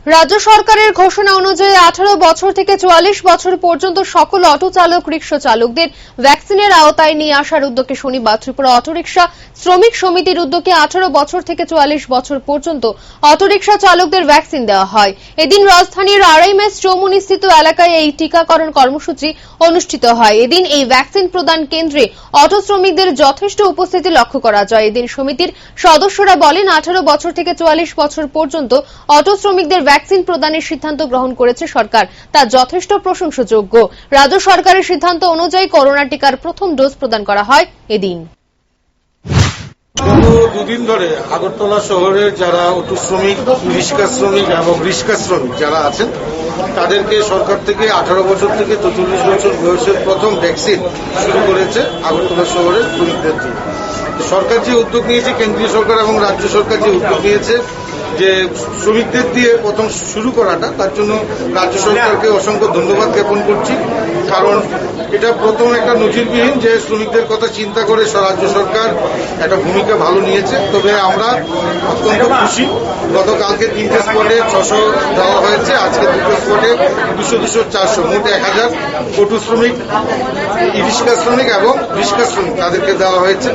রাজ্য সরকারের ঘোষণা অনুযায়ী 18 বছর থেকে 44 বছর পর্যন্ত সকল অটো চালক রিক্সা চালকদের ভ্যাকসিনের আওতায় নিয়ে আসার উদ্যোগে শনিবার ত্রিপুরা অটোরিকশা শ্রমিক সমিতির উদ্যোগে 18 বছর থেকে 44 বছর পর্যন্ত অটোরিকশা চালকদের ভ্যাকসিন দেওয়া হয়। এদিন রাজধানীর RMS চৌমুহনী স্থিত এলাকায় এই টিকাকরণ কর্মসূচি অনুষ্ঠিত হয়। এদিন এই ভ্যাকসিন প্রদান কেন্দ্রে অটো শ্রমিকদের যথেষ্ট উপস্থিতি লক্ষ্য করা যায়। এদিন সমিতির সদস্যরা বলেন 18 বছর থেকে 44 বছর পর্যন্ত অটো শ্রমিকদের ভ্যাকসিন প্রদানের সিদ্ধান্ত গ্রহণ করেছে সরকার, তা যথেষ্ট প্রশংসাযোগ্য। রাজ্য সরকারের সিদ্ধান্ত অনুযায়ী করোনা টিকার প্রথম ডোজ প্রদান করা হয় এদিন। গত দুদিন ধরে আগরতলা শহরের যারা অটো শ্রমিক, রিক্সা শ্রমিক এবং রিক্সা শ্রমিক যারা আছেন তাদেরকে সরকার থেকে 18 বছর থেকে 44 বছর বয়সের প্রথম ভ্যাকসিন শুরু করেছে আগরতলা শহরের শ্রমিকদের জন্য। সরকার যে উদ্যোগ নিয়েছে, কেন্দ্রীয় সরকার এবং রাজ্য সরকার যে উদ্যোগ নিয়েছে যে শ্রমিকদের দিয়ে প্রথম শুরু করাটা, তার জন্য রাজ্য সরকারকে অসংখ্য ধন্যবাদ জ্ঞাপন করছি। কারণ এটা প্রথম একটা নজিরবিহীন যে শ্রমিকদের কথা চিন্তা করে রাজ্য সরকার একটা ভূমিকা ভালো নিয়েছে। তবে আমরা অত্যন্ত খুশি। গতকালকে 3টে স্পটে 600 দেওয়া হয়েছে, আজকে 2টো স্পটে 200, 400 মোট 1000 অটো শ্রমিক, রিক্সা শ্রমিক এবং রিক্সা শ্রমিক তাদেরকে দেওয়া হয়েছে।